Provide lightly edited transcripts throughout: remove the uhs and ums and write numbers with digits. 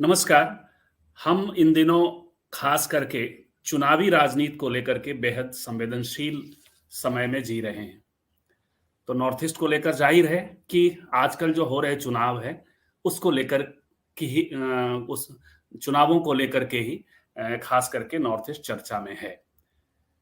नमस्कार। हम इन दिनों खास करके चुनावी राजनीति को लेकर के बेहद संवेदनशील समय में जी रहे हैं। तो नॉर्थ ईस्ट को लेकर जाहिर है कि आजकल जो हो रहे चुनाव है, उसको लेकर की ही उस चुनावों को लेकर के ही खास करके नॉर्थ ईस्ट चर्चा में है।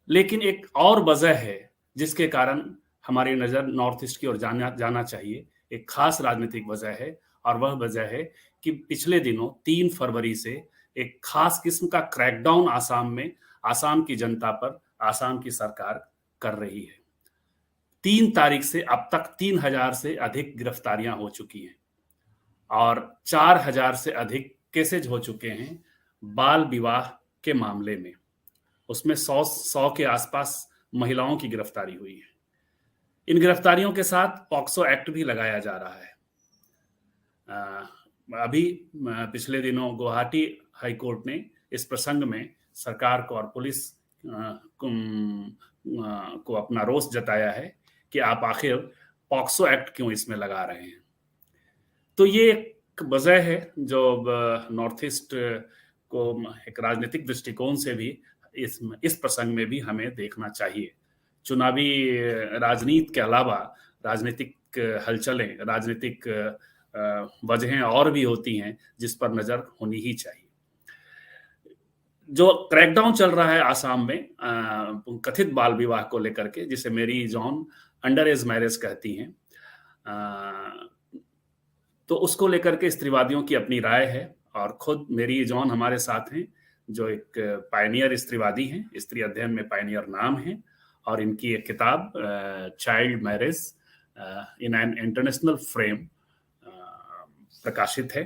लेकिन एक और वजह है जिसके कारण हमारी नज़र नॉर्थ ईस्ट की ओर जाना जाना चाहिए। एक खास राजनीतिक वजह है और वह वजह है कि पिछले दिनों 3 फरवरी से एक खास किस्म का क्रैकडाउन आसाम की जनता पर आसाम की सरकार कर रही है। 3 तारीख से अब तक 3000 से अधिक गिरफ्तारियां हो चुकी हैं और 4000 से अधिक केसेज हो चुके हैं बाल विवाह के मामले में। उसमें 100 के आसपास महिलाओं की गिरफ्तारी हुई है। इन गिरफ्तारियों के साथ पॉक्सो एक्ट भी लगाया जा रहा है। अभी पिछले दिनों गुवाहाटी हाई कोर्ट ने इस प्रसंग में सरकार को और पुलिस को अपना रोष जताया है कि आप आखिर पॉक्सो एक्ट क्यों इसमें लगा रहे हैं। तो ये एक वजह है जो नॉर्थ ईस्ट को एक राजनीतिक दृष्टिकोण से भी इस प्रसंग में भी हमें देखना चाहिए। चुनावी राजनीति के अलावा राजनीतिक हलचलें, राजनीतिक वजहें और भी होती हैं जिस पर नजर होनी ही चाहिए। जो क्रैकडाउन चल रहा है आसाम में कथित बाल विवाह को लेकर के, जिसे मेरी जॉन अंडर एज मैरिज कहती हैं, तो उसको लेकर के स्त्रीवादियों की अपनी राय है और खुद मेरी जॉन हमारे साथ हैं जो एक पायनियर स्त्रीवादी हैं, स्त्री अध्ययन में पायनियर नाम है और इनकी एक किताब child marriage in an international frame प्रकाशित है।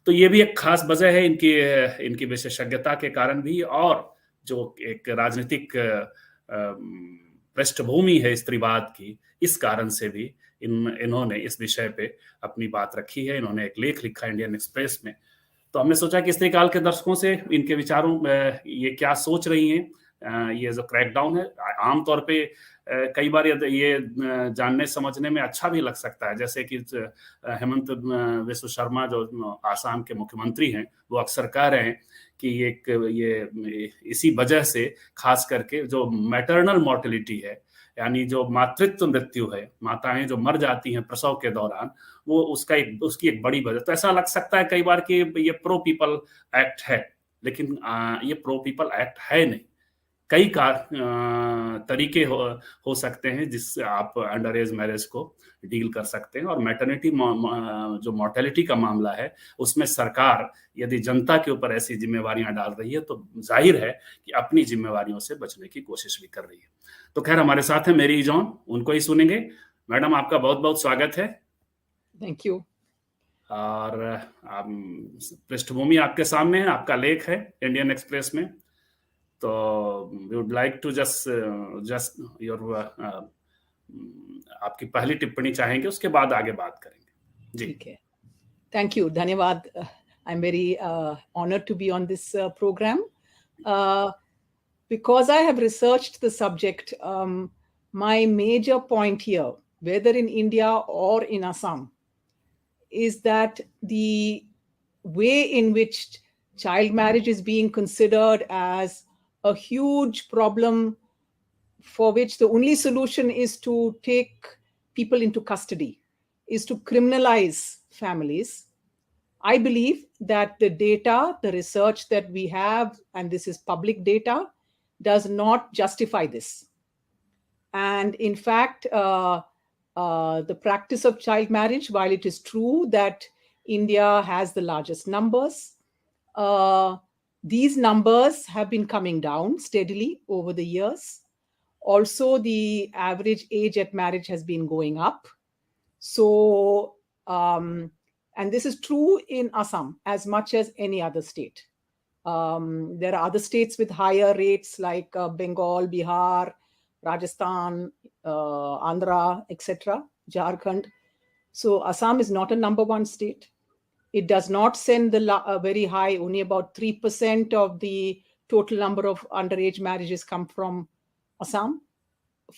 तो ये भी एक खास वजह है इनकी विशेषज्ञता के कारण भी, और जो एक राजनीतिक पृष्ठभूमि है स्त्रीवाद की, इस कारण से भी इन्होंने इस विषय पे अपनी बात रखी है। इन्होंने एक लेख लिखा इंडियन एक्सप्रेस में। तो हमने सोचा कि स्त्री काल के दर्शकों से इनके विचारों ये क्या सोच रही हैं। ये जो क्रैकडाउन है, आमतौर पे कई बार ये जानने समझने में अच्छा भी लग सकता है, जैसे कि हेमंत बिस्व शर्मा जो आसाम के मुख्यमंत्री हैं, वो अक्सर कह रहे हैं कि ये इसी वजह से खास करके जो मैटरनल मॉर्टेलिटी है, यानी जो मातृत्व मृत्यु है, माताएं जो मर जाती हैं प्रसव के दौरान, वो उसकी एक बड़ी वजह। तो ऐसा लग सकता है कई बार कि ये प्रो पीपल एक्ट है, लेकिन ये प्रो पीपल एक्ट है नहीं। कई तरीके हो सकते हैं जिससे आप अंडर एज मैरिज को डील कर सकते हैं। और मैटरनिटी जो मॉर्टेलिटी का मामला है, उसमें सरकार यदि जनता के ऊपर ऐसी जिम्मेवारियां डाल रही है तो जाहिर है कि अपनी जिम्मेवारियों से बचने की कोशिश भी कर रही है। तो खैर, हमारे साथ है मेरी जॉन, उनको ही सुनेंगे। मैडम, आपका बहुत बहुत स्वागत है। Thank you. और पृष्ठभूमि आपके सामने है, आपका लेख है इंडियन एक्सप्रेस में। तो we would like to just your आपकी पहली टिप्पणी चाहेंगे, उसके बाद आगे बात करेंगे। जी, ठीक है। थैंक यू, धन्यवाद। I am very honoured to be on this programme because I have researched the subject. My major point here, whether in India or in Assam, is that the way in which child marriage is being considered as a huge problem for which the only solution is to take people into custody, is to criminalize families. I believe that the data, the research that we have, and this is public data, does not justify this. And in fact, the practice of child marriage, while it is true that India has the largest numbers, these numbers have been coming down steadily over the years. Also, the average age at marriage has been going up. So, and this is true in Assam as much as any other state. There are other states with higher rates like Bengal, Bihar, Rajasthan, Andhra, etc., Jharkhand. So Assam is not a number one state. It does not send the very high, only about 3% of the total number of underage marriages come from Assam.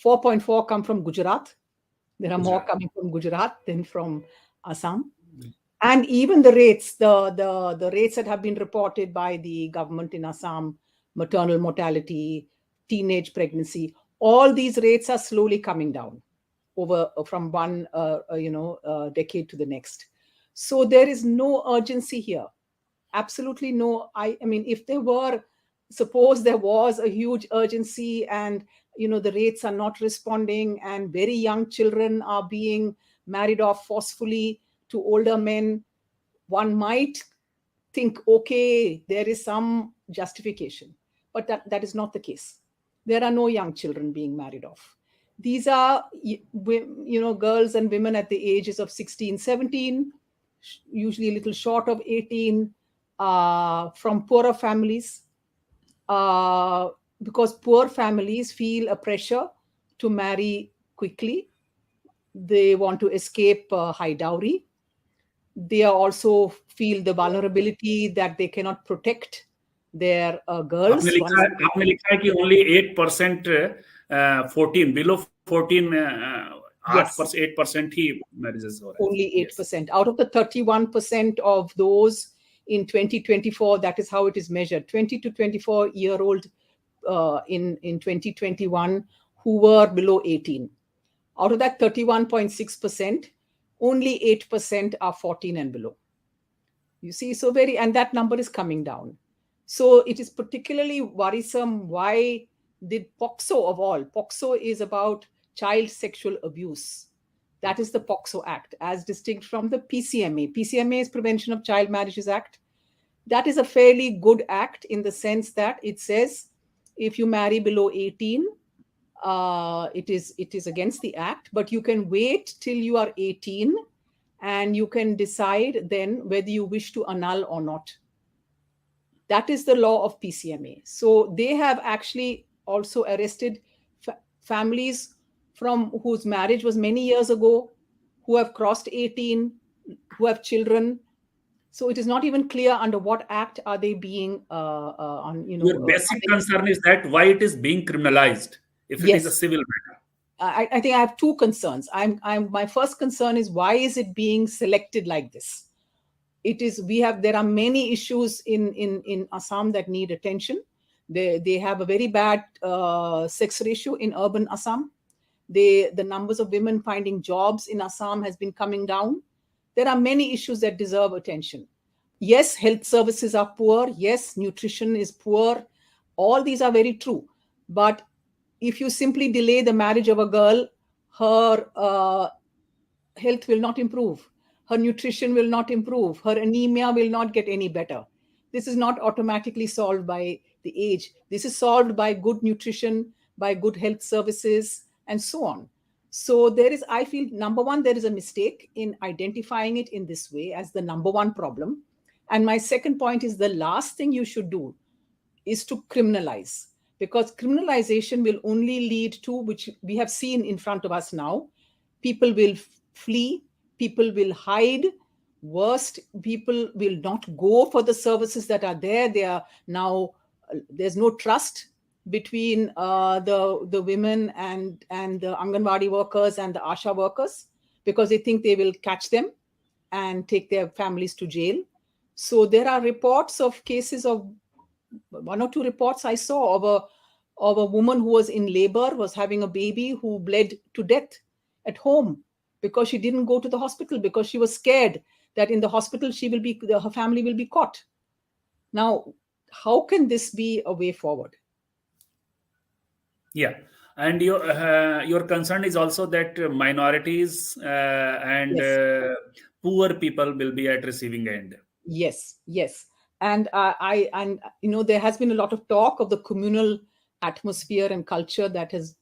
4.4 come from Gujarat. There are more coming from Gujarat than from Assam. And even the rates, the rates that have been reported by the government in Assam, maternal mortality, teenage pregnancy, all these rates are slowly coming down over from one decade to the next. So there is no urgency here. Absolutely no. I mean, if there were, suppose there was a huge urgency, and the rates are not responding, and very young children are being married off forcefully to older men, one might think, okay, there is some justification. But that is not the case. There are no young children being married off. These are girls and women at the ages of 16, 17, usually a little short of 18, from poorer families, because poor families feel a pressure to marry quickly. They want to escape high dowry. They also feel the vulnerability that they cannot protect their girls. आपने लिखा है कि only 8% 14 below 14 8% ही marriages हो रहा है. Only 8%. Out of the 31% of those in 2024, that is how it is measured. 20 to 24-year-old in 2021 who were below 18. Out of that 31.6%, only 8% are 14 and below. You see, and that number is coming down. So it is particularly worrisome. Why did POCSO of all? POCSO is about child sexual abuse. That is the POCSO Act, as distinct from the PCMA. PCMA is Prevention of Child Marriages Act. That is a fairly good act in the sense that it says if you marry below 18, it is against the act, but you can wait till you are 18 and you can decide then whether you wish to annul or not. That is the law of PCMA. So they have actually also arrested families from whose marriage was many years ago, who have crossed 18, who have children. So it is not even clear under what act are they being Your basic concern is that why it is being criminalized if it is a civil matter. I think I have two concerns. My first concern is, why is it being selected like this? There are many issues in Assam that need attention. They have a very bad sex ratio in urban Assam. The numbers of women finding jobs in Assam has been coming down. There are many issues that deserve attention. Yes, health services are poor. Yes, nutrition is poor. All these are very true. But if you simply delay the marriage of a girl, her health will not improve. Her nutrition will not improve. Her anemia will not get any better. This is not automatically solved by the age. This is solved by good nutrition, by good health services, and so on. So I feel, number one, there is a mistake in identifying it in this way as the number one problem. And my second point is, the last thing you should do is to criminalize, because criminalization will only lead to, which we have seen in front of us now, people will flee, people will hide. Worst, people will not go for the services that are there. There's no trust between the women and the Anganwadi workers and the Asha workers, because they think they will catch them and take their families to jail. So there are reports of cases of, one or two reports I saw of a woman who was in labor, was having a baby, who bled to death at home because she didn't go to the hospital, because she was scared that in the hospital her family will be caught. Now, how can this be a way forward? Yeah. And your concern is also that minorities and poor people will be at receiving end. Yes. And there has been a lot of talk of the communal atmosphere and culture that has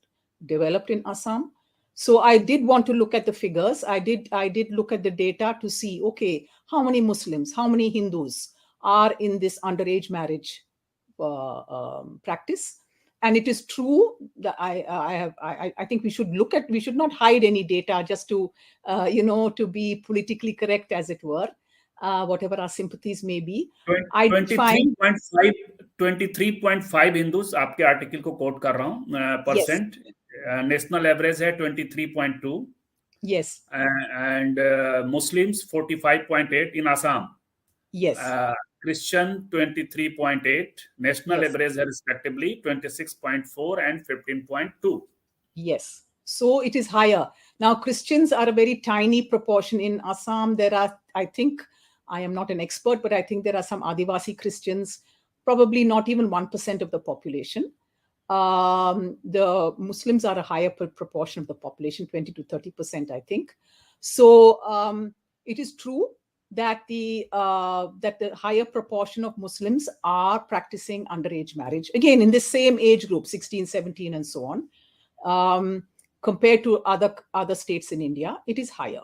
developed in Assam. So I did want to look at the figures. I did look at the data to see, okay, how many Muslims, how many Hindus are in this underage marriage practice. And it is true that I think we should not hide any data just to to be politically correct, as it were, whatever our sympathies may be. 23.5 Hindus, आपके article को coat कर रहा हूँ, percent. National average है 23.2. Yes. And Muslims 45.8 in Assam. Yes. Christian 23.8, national Yes. average respectively 26.4 and 15.2. Yes. So it is higher. Now, Christians are a very tiny proportion in Assam. There are, I think, I am not an expert, but I think there are some Adivasi Christians, probably not even 1% of the population. The Muslims are a higher proportion of the population, 20 to 30%, I think. So it is true that the higher proportion of Muslims are practicing underage marriage, again in the same age group, 16, 17, and so on. Compared to other states in India, it is higher.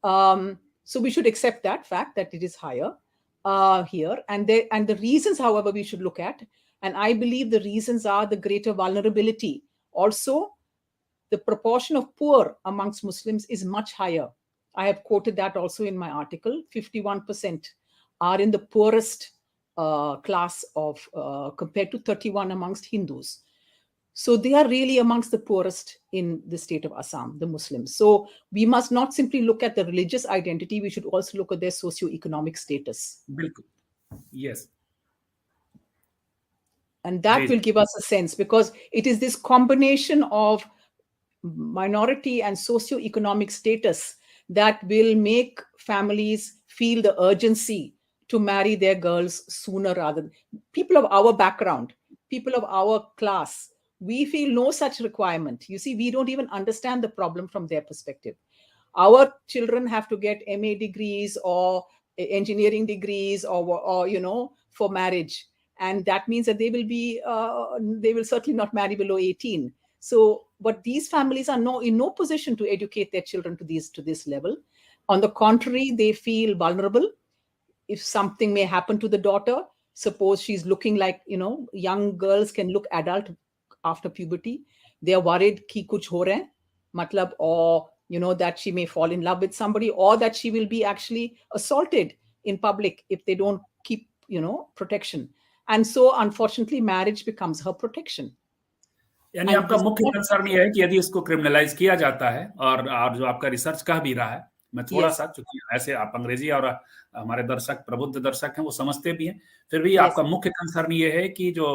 So we should accept that fact that it is higher here. And the reasons, however, we should look at, and I believe the reasons are the greater vulnerability. Also, the proportion of poor amongst Muslims is much higher. I have quoted that also in my article. 51% are in the poorest class of compared to 31 amongst Hindus. So they are really amongst the poorest in the state of Assam, the Muslims. So we must not simply look at the religious identity, we should also look at their socio-economic status. Bilkul. Yes. And that will give us a sense, because it is this combination of minority and socio-economic status that will make families feel the urgency to marry their girls sooner rather than people of our background, people of our class. We feel no such requirement. You see, we don't even understand the problem from their perspective. Our children have to get MA degrees or engineering degrees or for marriage. And that means that they will certainly not marry below 18. So, but these families are in no position to educate their children to this level. On the contrary, they feel vulnerable. If something may happen to the daughter, suppose she's looking like, young girls can look adult after puberty. They are worried ki kuch ho raha hai, matlab, or that she may fall in love with somebody, or that she will be actually assaulted in public if they don't keep protection. And so unfortunately marriage becomes her protection. यानी आपका मुख्य concern ये है कि यदि इसको criminalize किया जाता है, और जो आपका रिसर्च कह भी रहा है, मैं थोड़ा सा, चूंकि ऐसे आप अंग्रेजी और हमारे दर्शक प्रबुद्ध दर्शक हैं वो समझते भी हैं, फिर भी आपका मुख्य कंसर्न ये है कि जो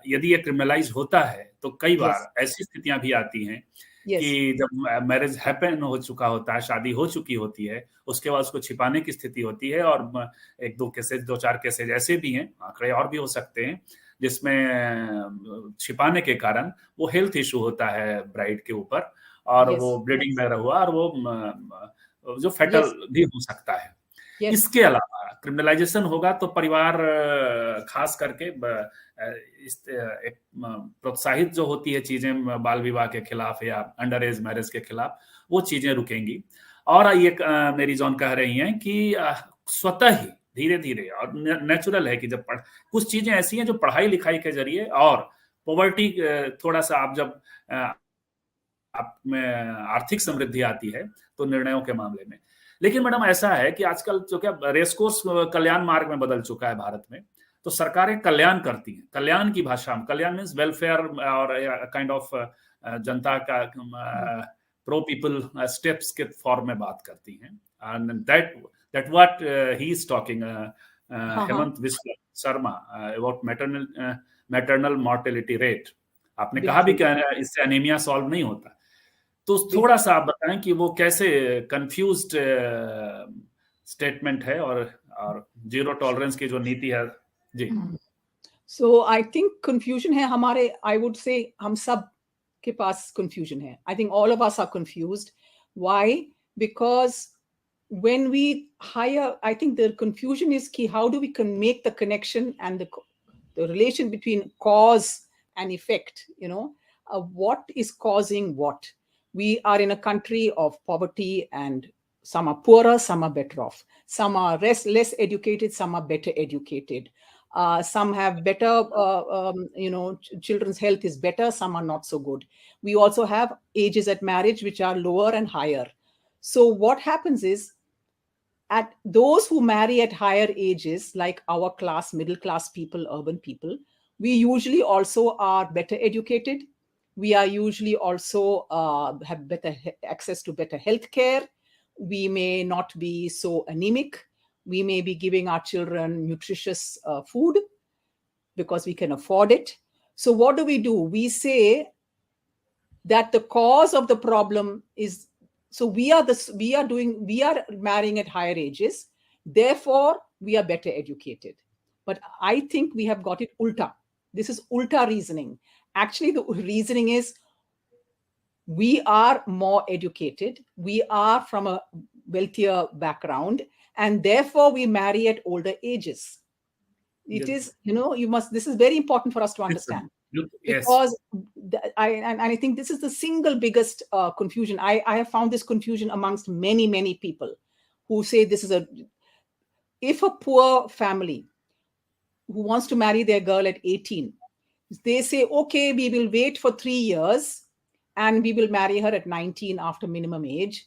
यदि ये क्रिमिनलाइज होता है तो कई बार ऐसी स्थितियां भी आती हैं कि जब मैरिज हैपन हो चुका होता है, शादी हो चुकी होती है, उसके बाद उसको छिपाने की स्थिति होती है, और एक दो चार केसेज ऐसे भी हैं, आंकड़े और भी हो सकते हैं, जिसमें छिपाने के कारण वो हेल्थ इशू होता है ब्राइड के ऊपर, और वो ब्लीडिंग वगैरह हुआ, और वो जो फेटल भी हो सकता है। इसके अलावा क्रिमिनलाइजेशन होगा तो परिवार खास करके प्रोत्साहित जो होती है चीजें बाल विवाह के खिलाफ या अंडर एज मैरिज के खिलाफ, वो चीजें रुकेंगी। और ये मेरी जॉन कह रही हैं कि स्वतः ही धीरे धीरे, और नेचुरल है कि जब कुछ चीजें ऐसी हैं जो पढ़ाई लिखाई के जरिए, और पॉवर्टी थोड़ा सा आप जब आप में आर्थिक समृद्धि आती है तो निर्णयों के मामले में। लेकिन मैडम ऐसा है कि आजकल जो क्या रेसकोर्स कल्याण मार्ग में बदल चुका है भारत में, तो सरकारें कल्याण करती हैं, कल्याण की भाषा में, कल्याण मीन्स वेलफेयर और काइंड ऑफ जनता का प्रो पीपल स्टेप्स के फॉर्म में बात करती हैं। And that what he is talking, Hemant Biswa Sharma, about maternal mortality rate. आपने कहा भी कि इससे एनीमिया सॉल्व नहीं होता, तो थोड़ा सा आप बताएं कि वो कैसे कंफ्यूज्ड स्टेटमेंट है और जीरो टॉलरेंस की जो नीति है। जी, सो आई थिंक कंफ्यूजन है हमारे, आई वुड से हम सब के पास कंफ्यूजन है। I think all of us are confused. Why? Because when we hire, I think the confusion is key. How do we make the connection and the relation between cause and effect? What is causing what? We are in a country of poverty, and some are poorer, some are better off. Some are less educated, some are better educated. Some have better, children's health is better, some are not so good. We also have ages at marriage which are lower and higher. So what happens is, at those who marry at higher ages, like our class, middle class people, urban people, we usually also are better educated. We are usually also have better access to better health care. We may not be so anemic. We may be giving our children nutritious food because we can afford it. So what do? We say that the cause of the problem is, so we are marrying at higher ages, therefore we are better educated. But I think we have got it ulta. This is ulta reasoning. Actually, the reasoning is we are more educated, we are from a wealthier background, and therefore we marry at older ages. It is, this is very important for us to understand. Yes. Because I think this is the single biggest confusion. I have found this confusion amongst many, many people who say if a poor family who wants to marry their girl at 18, they say, okay, we will wait for 3 years and we will marry her at 19 after minimum age.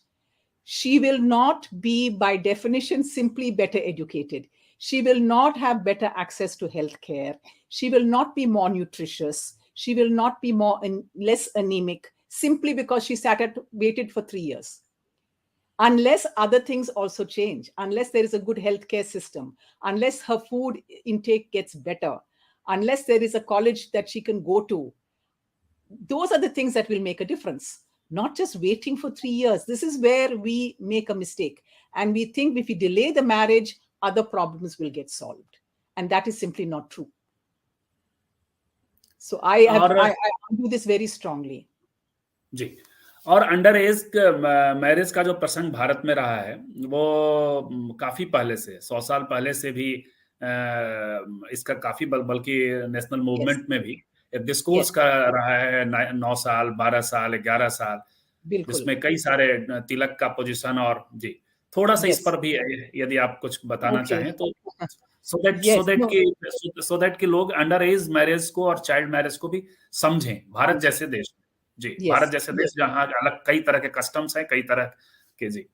She will not be, by definition, simply better educated. She will not have better access to health care. She will not be more nutritious. She will not be less anemic simply because she waited for 3 years. Unless other things also change, unless there is a good healthcare system, unless her food intake gets better, unless there is a college that she can go to, those are the things that will make a difference. Not just waiting for 3 years. This is where we make a mistake. And we think if we delay the marriage, other problems will get solved. And that is simply not true. So I argue this very strongly. जी. और under as marriage का जो प्रसंग भारत में रहा है वो काफी पहले से 100 साल पहले से भी इसका काफी बल्कि नेशनल मूवमेंट में भी एक डिस्कोर्स का रहा है 9 साल 12 साल 11 साल, जिसमें कई सारे तिलक का पोजीशन और जी थोड़ा सा इस पर भी यदि आप कुछ बताना चाहें तो सो दैट कि लोग अंडर एज मैरिज को और चाइल्ड मैरिज को भी समझें भारत जैसे देश में। जी, भारत जैसे देश जहां अलग कई तरह के कस्टम्स हैं, कई तरह के जी।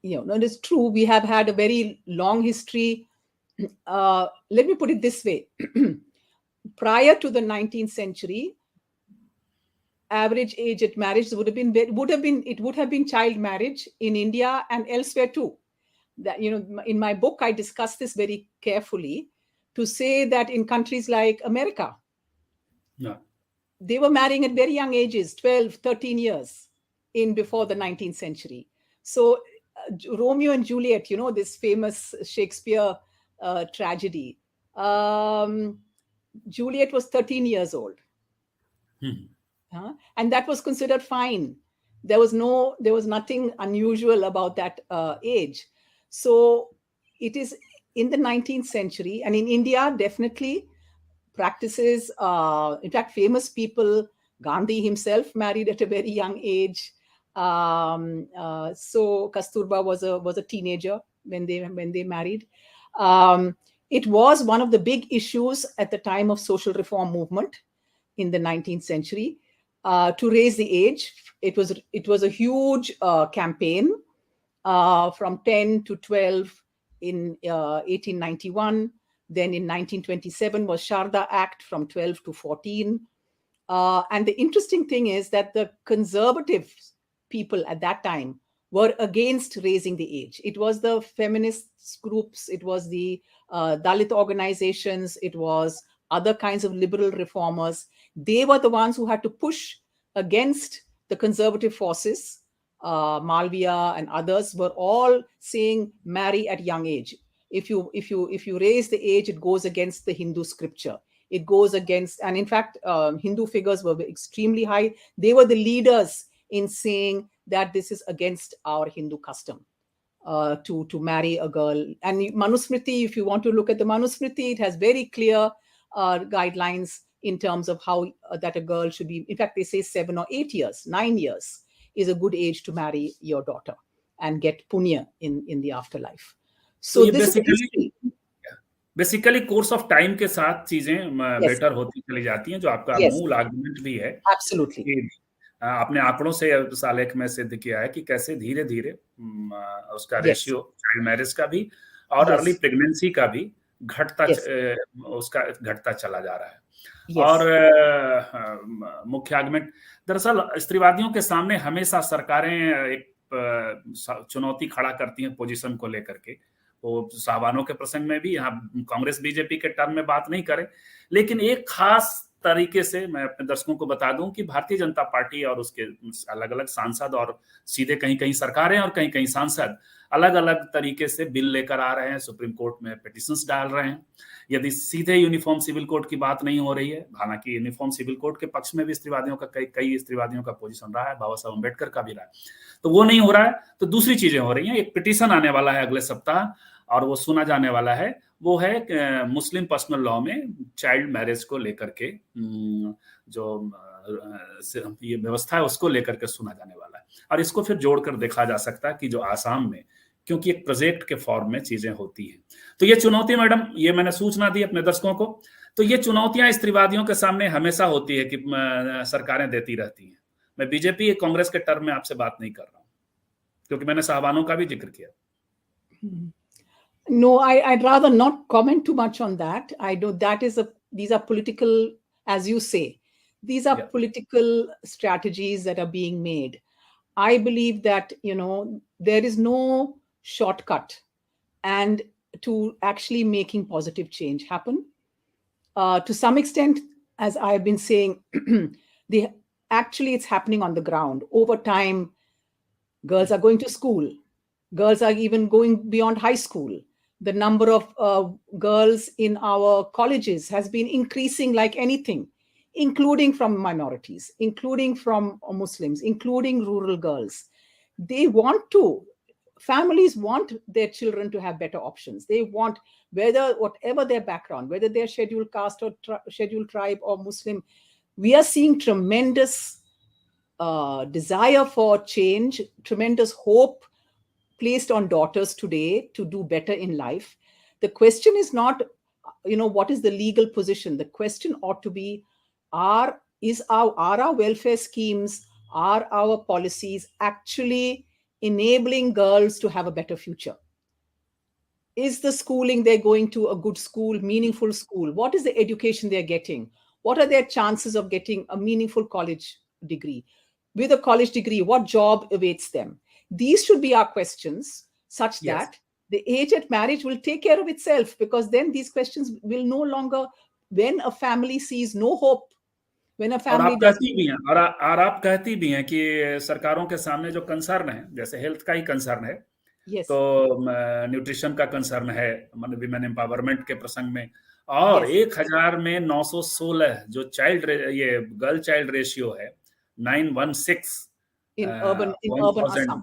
It is true. We have had a very long history. Let me put it this way. Prior to the 19th century, average age at marriage would have been child marriage in India and elsewhere too. That, in my book, I discuss this very carefully to say that in countries like America, they were marrying at very young ages, 12, 13 years before the 19th century. So Romeo and Juliet, this famous Shakespeare tragedy. Juliet was 13 years old. And that was considered fine. There was nothing unusual about that age. So it is in the 19th century, and in India, definitely practices, in fact, famous people, Gandhi himself married at a very young age. So Kasturba was a teenager when they married. It was one of the big issues at the time of social reform movement in the 19th century to raise the age. It was a huge campaign from 10 to 12 in 1891. Then in 1927 was Sharda Act from 12 to 14. And the interesting thing is that the conservative people at that time were against raising the age. It was the feminist groups, it was the Dalit organizations, it was other kinds of liberal reformers. They were the ones who had to push against the conservative forces. Malviya and others were all saying marry at young age. If you raise the age, it goes against the Hindu scripture. It goes against, and in fact, Hindu figures were extremely high. They were the leaders in saying that this is against our Hindu custom to marry a girl. And Manusmriti, if you want to look at the Manusmriti, it has very clear guidelines in terms of how that a girl should be. In fact, they say 7 or 8 years, 9 years is a good age to marry your daughter and get punya in the afterlife. So this basically course of time के साथ चीजें better होती चली जाती हैं, जो आपका मूल आर्गुमेंट भी है। एब्सोल्युटली आपने आंकड़ों से उस आलेख में सिद्ध किया है कि कैसे धीरे-धीरे उसका रेशियो चाइल्ड मैरिज का भी और अर्ली प्रेगनेंसी का भी Yes. उसका घटता चला जा रहा है। Yes. और मुख्य आर्गुमेंट, दरअसल स्त्रीवादियों के सामने हमेशा सरकारें एक चुनौती खड़ा करती हैं पोजीशन को लेकर के। वो साहबानों के प्रसंग में भी, यहाँ कांग्रेस बीजेपी के टर्म में बात नहीं करें, लेकिन एक खास तरीके से मैं अपने दर्शकों को बता दूं कि भारतीय जनता पार्टी और उसके अलग अलग सांसद और सीधे कहीं कहीं सरकारें और कहीं कहीं सांसद अलग अलग तरीके से बिल लेकर आ रहे हैं, सुप्रीम कोर्ट में पिटिशंस डाल रहे हैं। यदि सीधे यूनिफॉर्म सिविल कोड की बात नहीं हो रही है, हालांकि यूनिफॉर्म सिविल कोड के पक्ष में भी स्त्रीवादियों का कई स्त्रीवादियों का पोजीशन रहा है, बाबा साहब अम्बेडकर का भी रहा है, तो वो नहीं हो रहा है, तो दूसरी चीजें हो रही हैं। एक पिटिशन आने वाला है अगले सप्ताह और वो सुना जाने वाला है, वो है मुस्लिम पर्सनल लॉ में चाइल्ड मैरिज को लेकर के जो ये व्यवस्था है उसको लेकर के सुना जाने वाला है। और इसको फिर जोड़कर देखा जा सकता है कि जो आसाम में, क्योंकि एक प्रोजेक्ट के फॉर्म में चीजें होती हैं, तो ये चुनौती, मैडम, ये मैंने सूचना दी अपने दर्शकों को, तो ये चुनौतियां स्त्रीवादियों के सामने हमेशा होती है कि सरकारें देती रहती हैं। मैं बीजेपी कांग्रेस के टर्म में आपसे बात नहीं कर रहा हूं, क्योंकि मैंने साहबानों का भी जिक्र किया। No, I'd rather not comment too much on that. I know that these are political, as you say, these are political strategies that are being made. I believe that, there is no shortcut and to actually making positive change happen. To some extent, as I've been saying, it's happening on the ground. Over time, girls are going to school. Girls are even going beyond high school. The number of girls in our colleges has been increasing like anything, including from minorities, including from Muslims, including rural girls. Families want their children to have better options. They want, whatever their background, whether they're scheduled caste or scheduled tribe or Muslim, we are seeing tremendous desire for change, tremendous hope placed on daughters today to do better in life. The question is not, what is the legal position? The question ought to be, are our welfare schemes, are our policies actually enabling girls to have a better future? Is the schooling they're going to a good school, meaningful school? What is the education they're getting? What are their chances of getting a meaningful college degree? With a college degree, what job awaits them? These should be our questions, such that the age at marriage will take care of itself, because then these questions will no longer, when a family sees no hope, when a family और आप कहती भी हैं कि सरकारों के सामने जो कंसर्न है, जैसे हेल्थ का ही कंसर्न है, तो न्यूट्रिशन का कंसर्न है, विमेन एम्पावरमेंट के प्रसंग में, और 1000 में 916 जो गर्ल चाइल्ड रेशियो है 916 in urban Assam.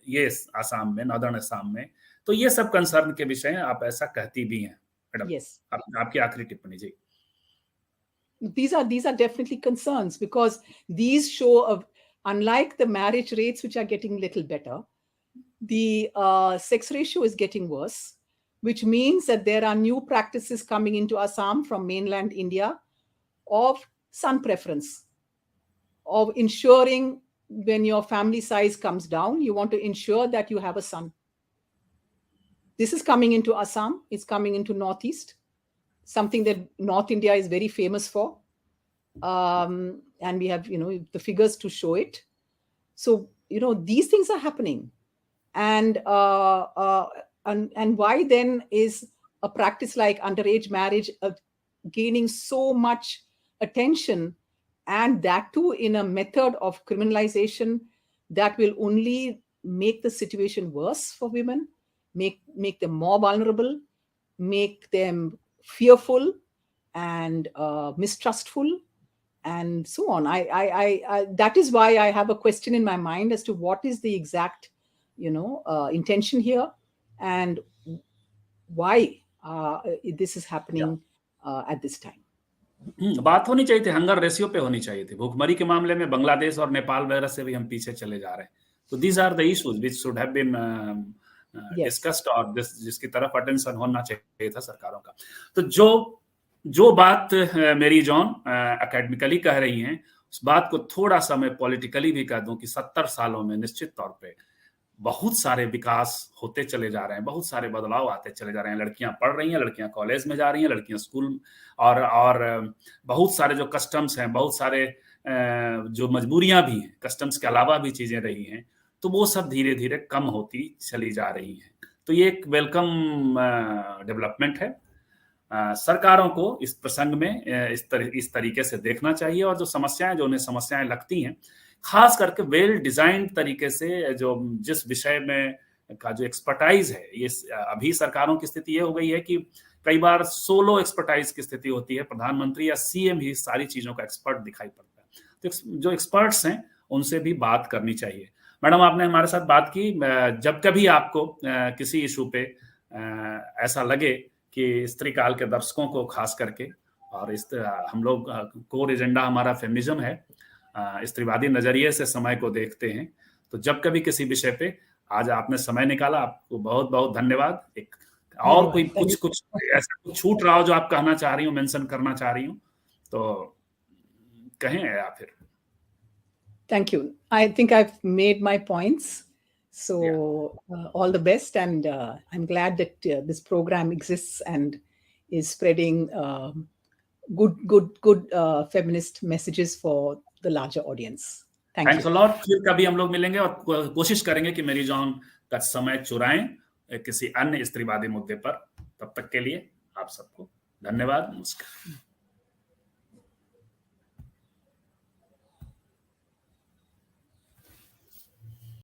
Yes, Assam में, नॉर्दर्न आसाम में, तो ये सब कंसर्न के विषय हैं, आप ऐसा कहती भी हैं मैडम। आपकी आखिरी टिप्पणी जी। These are definitely concerns, because these show, unlike the marriage rates, which are getting little better, the sex ratio is getting worse, which means that there are new practices coming into Assam from mainland India of son preference, of ensuring when your family size comes down, you want to ensure that you have a son. This is coming into Assam. It's coming into Northeast, something that North India is very famous for. And we have, the figures to show it. So, these things are happening. And why then is a practice like underage marriage gaining so much attention, and that too in a method of criminalization that will only make the situation worse for women, make them more vulnerable, make them fearful and mistrustful, and so on. I that is why I have a question in my mind as to what is the exact, intention here, and why this is happening at this time. बात होनी चाहिए थी, hunger ratio पे होनी चाहिए थी। भूखमरी के मामले में बांग्लादेश और नेपाल वगैरह से भी हम पीछे चले जा रहे हैं। तो these are the issues which should have been discussed, और जिसकी तरफ अटेंशन होना चाहिए था सरकारों का। तो जो बात मेरी जॉन एकेडमिकली कह रही हैं, उस बात को थोड़ा सा मैं पॉलिटिकली भी कह दूं कि 70 सालों में निश्चित तौर पे बहुत सारे विकास होते चले जा रहे हैं, बहुत सारे बदलाव आते चले जा रहे हैं। लड़कियां पढ़ रही हैं, लड़कियां कॉलेज में जा रही हैं, लड़कियां स्कूल, और बहुत सारे जो कस्टम्स हैं, बहुत सारे जो मजबूरियां भी हैं, कस्टम्स के अलावा भी चीजें रही हैं, तो वो सब धीरे धीरे कम होती चली जा रही हैं। तो ये एक वेलकम डेवलपमेंट है। सरकारों को इस प्रसंग में इस तरीके से देखना चाहिए, और जो समस्याएं, जो उन्हें समस्याएं लगती हैं, खास करके वेल डिजाइन तरीके से, जो जिस विषय में का जो एक्सपर्टाइज है, ये अभी सरकारों की स्थिति ये हो गई है कि कई बार सोलो एक्सपर्टाइज की स्थिति होती है, प्रधानमंत्री या सीएम ही सारी चीजों का एक्सपर्ट दिखाई पड़ता है। तो जो एक्सपर्ट्स हैं उनसे भी बात करनी चाहिए। मैडम, आपने हमारे साथ बात की। जब कभी आपको किसी इशू पे ऐसा लगे कि स्त्री काल के दर्शकों को खास करके, और इस हम लोग कोर एजेंडा हमारा फेमिनिज्म है, स्त्रीवादी नजरिए से समय को देखते हैं, तो जब कभी किसी विषय पे आज आपने समय निकाला, आपको बहुत बहुत धन्यवाद। एक और कोई कुछ ऐसा कुछ छूट रहा हो जो आप कहना चाह रही हो, मेंशन करना चाह रही हो, तो कहें या फिर? Thank you. I think I've made my points. So all the best, and I'm glad that this program exists and is spreading good feminist messages for the larger audience. Thank Thanks you. a lot. फिर कभी हम लोग मिलेंगे और कोशिश करेंगे कि मेरी जॉन का समय चुराएं किसी अन्य स्त्रीवादी मुद्दे पर। तब तक के लिए आप सबको धन्यवाद, नमस्कार।